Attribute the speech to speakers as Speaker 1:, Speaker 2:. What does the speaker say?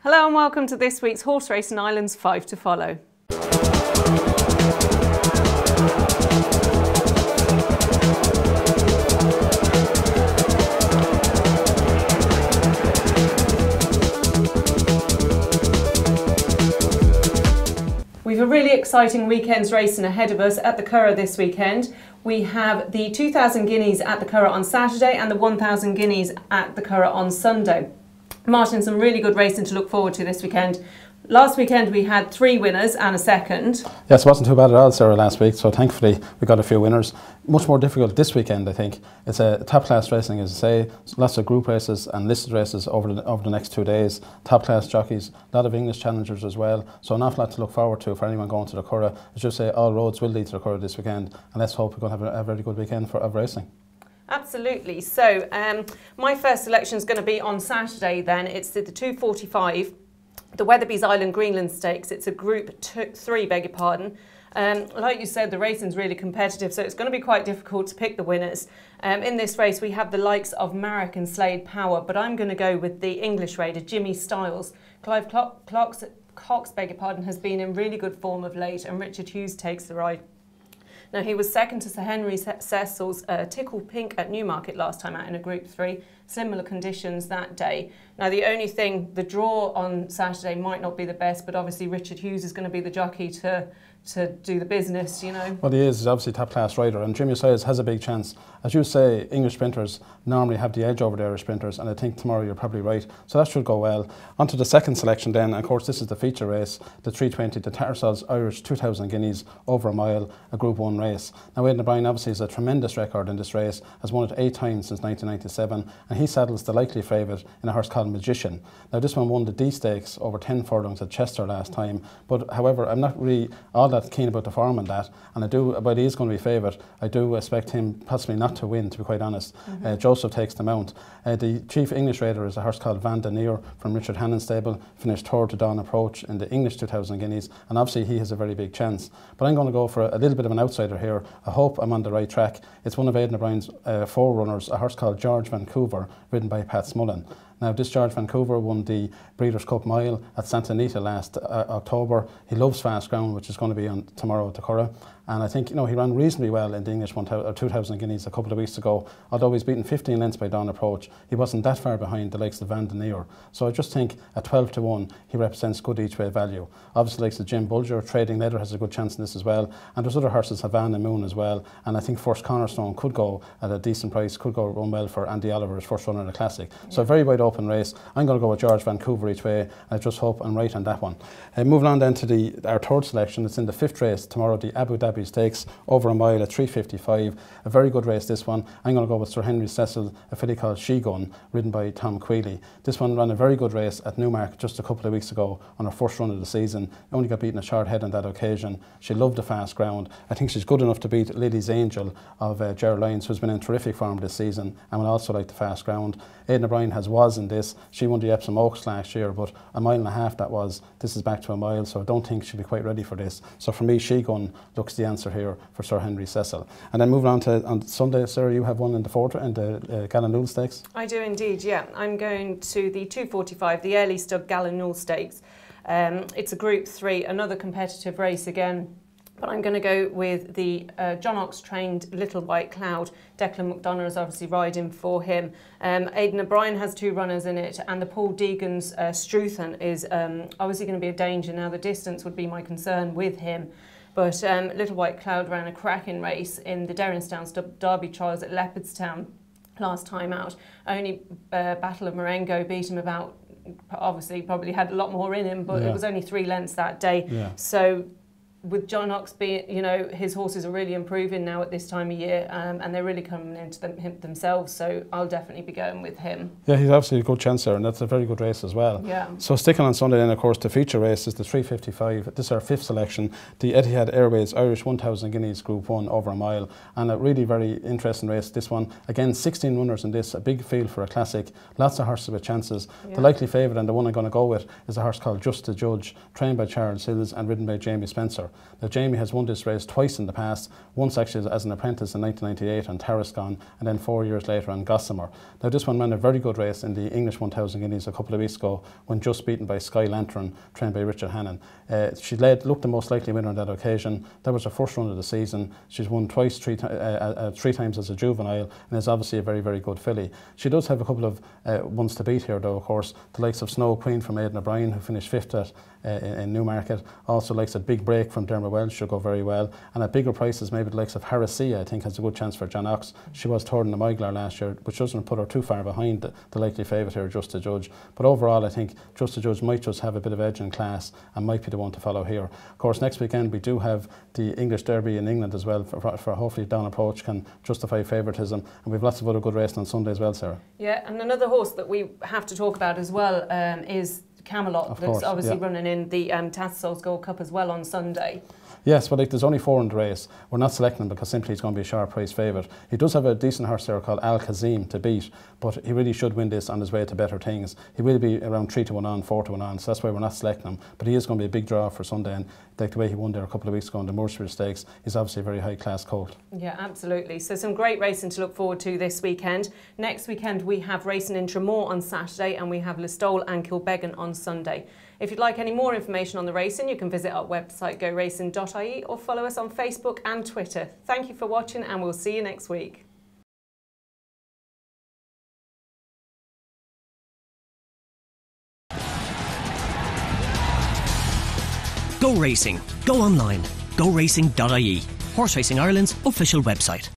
Speaker 1: Hello and welcome to this week's Horse Racing Ireland's 5 to Follow. We've a really exciting weekend's racing ahead of us at the Curragh this weekend. We have the 2,000 guineas at the Curragh on Saturday and the 1,000 guineas at the Curragh on Sunday. Martin, some really good racing to look forward to this weekend. Last weekend we had 3 winners and a second.
Speaker 2: Yes, it wasn't too bad at all, Sarah, last week, so thankfully we got a few winners. Much more difficult this weekend, I think. It's a top class racing, as I say, lots of group races and listed races over the next 2 days. Top class jockeys, a lot of English challengers as well, so an awful lot to look forward to for anyone going to the Curragh. As you say, all roads will lead to the Curragh this weekend, and let's hope we're going to have a very good weekend of racing.
Speaker 1: Absolutely. So my first selection is going to be on Saturday then. It's the 2:45, the Weatherby's Island Greenland Stakes. It's a Group 3, beg your pardon. Like you said, the racing's really competitive, so it's going to be quite difficult to pick the winners. In this race, we have the likes of Marek and Slade Power, but I'm going to go with the English raider, Jimmy Styles. Clive Cox, beg your pardon, has been in really good form of late, and Richard Hughes takes the ride. Now, he was second to Sir Henry Cecil's Tickle Pink at Newmarket last time out in a Group 3. Similar conditions that day. Now, the only thing, the draw on Saturday might not be the best, but obviously Richard Hughes is going to be the jockey to do the business, you know.
Speaker 2: Well, he is. He's obviously a top-class rider, and Jimmy Styles has a big chance. As you say, English sprinters normally have the edge over the Irish sprinters, and I think tomorrow you're probably right. So that should go well. On to the second selection then. Of course, this is the feature race, the 320, the Tattersalls Irish 2,000 guineas over a mile, a Group 1 race. Now, Aidan O'Brien obviously has a tremendous record in this race, has won it 8 times since 1997, and he saddles the likely favourite in a horse called Magician. Now, this one won the D Stakes over 10 furlongs at Chester last time, but however, I'm not really all that keen about the form on that, and but he is going to be favourite. I do expect him possibly not to win, to be quite honest. Joseph takes the mount. The chief English raider is a horse called Van den Neer from Richard Hannon's stable, finished third to Dawn Approach in the English 2,000 guineas, and obviously he has a very big chance. But I'm going to go for a little bit of an outsider here. I hope I'm on the right track. It's one of Aidan O'Brien's forerunners, a horse called George Vancouver, ridden by Pat Smullen. Now, this George Vancouver won the Breeders' Cup Mile at Santa Anita last October. He loves fast ground, which is going to be on tomorrow at the Curragh. And I think, you know, he ran reasonably well in the English 2,000 guineas a couple of weeks ago. Although he's beaten 15 lengths by Dawn Approach, he wasn't that far behind the likes of Van den Neer. So I just think at 12 to 1, he represents good each-way value. Obviously, likes of Jim Bulger, Trading Leather has a good chance in this as well. And there's other horses, Havana Moon as well. And I think First Cornerstone could go at a decent price, could go run well for Andy Oliver's first runner in the Classic. Yeah. So a very wide open race. I'm going to go with George Vancouver each way. I just hope I'm right on that one. Moving on then to our third selection. It's in the 5th race tomorrow, the Abu Dhabi Stakes, over a mile at 3:55. A very good race, this one. I'm going to go with Sir Henry Cecil, a filly called She Gun, ridden by Tom Queally. This one ran a very good race at Newmarket just a couple of weeks ago on her first run of the season. Only got beaten a short head on that occasion. She loved the fast ground. I think she's good enough to beat Lily's Angel of Gerald Lyons, who's been in terrific form this season and will also like the fast ground. Aidan O'Brien was in this. She won the Epsom Oaks last year, but a mile and a half that was. This is back to a mile, so I don't think she'll be quite ready for this. So for me, She Gun looks the answer here for Sir Henry Cecil. And then moving on Sunday, Sarah, you have one in the Gallinule Stakes.
Speaker 1: I do indeed, yeah. I'm going to the 2:45, the Early Stud Gallinule Stakes. It's a Group 3, another competitive race again. But I'm going to go with the John Ox trained Little White Cloud. Declan McDonough is obviously riding for him. Aidan O'Brien has 2 runners in it, and the Paul Deegan's Struthan is obviously going to be a danger. Now, the distance would be my concern with him. But Little White Cloud ran a cracking race in the Derrynstown Derby Trials at Leopardstown last time out. Only Battle of Marengo beat him about, obviously probably had a lot more in him, but it was only 3 lengths that day. Yeah. So with John Ox being, you know, his horses are really improving now at this time of year, and they're really coming into themselves, so I'll definitely be going with him. Yeah,
Speaker 2: he's absolutely a good chance there, and that's a very good race as well.
Speaker 1: Yeah.
Speaker 2: So sticking on Sunday then, of course, the feature race is the 3:55. This is our 5th selection, the Etihad Airways Irish 1,000 guineas Group 1 over a mile, and a really very interesting race, this one. Again, 16 runners in this, a big field for a classic, lots of horses with chances. Yeah. The likely favourite, and the one I'm going to go with, is a horse called Just to Judge, trained by Charles Hills and ridden by Jamie Spencer. here. Now Jamie has won this race twice in the past, once actually as an apprentice in 1998 on Tattersalls, and then 4 years later on Gossamer. Now this one ran a very good race in the English 1000 Guineas a couple of weeks ago when just beaten by Sky Lantern, trained by Richard Hannon. She looked the most likely winner on that occasion. That was her first run of the season. She's won three times as a juvenile, and is obviously a very, very good filly. She does have a couple of ones to beat here though, of course. The likes of Snow Queen from Aidan O'Brien, who finished 5th in Newmarket. Also likes a Big Break from Dermot Wells, should go very well. And at bigger prices, maybe the likes of Harasia, I think, has a good chance for John Ox. She was 3rd in the Miglar last year, which doesn't put her too far behind the likely favourite here, Just to Judge. But overall, I think Just to Judge might just have a bit of edge in class and might be the one to follow here. Of course, next weekend we do have the English Derby in England as well, for hopefully Down Approach can justify favouritism. And we've lots of other good racing on Sunday as well, Sarah.
Speaker 1: Yeah, and another horse that we have to talk about as well is Camelot, that's obviously running in the Tattersalls Gold Cup as well on Sunday.
Speaker 2: Yes, well, there's only 4 in the race. We're not selecting him because simply he's going to be a sharp price favourite. He does have a decent horse there called Al Kazim to beat, but he really should win this on his way to better things. He will be around 3-1 on, 4-1 on, so that's why we're not selecting him. But he is going to be a big draw for Sunday, and like the way he won there a couple of weeks ago in the Moorsfield Stakes, he's obviously a very high class colt. Yeah, absolutely. So some great racing to look forward to this weekend. Next weekend we have racing in Tramore on Saturday, and we have Listowel and Kilbeggan on Sunday. If you'd like any more information on the racing, you can visit our website goracing.ie or follow us on Facebook and Twitter. Thank you for watching, and we'll see you next week.
Speaker 3: Go Racing. Go online. GoRacing.ie. Horse Racing Ireland's official website.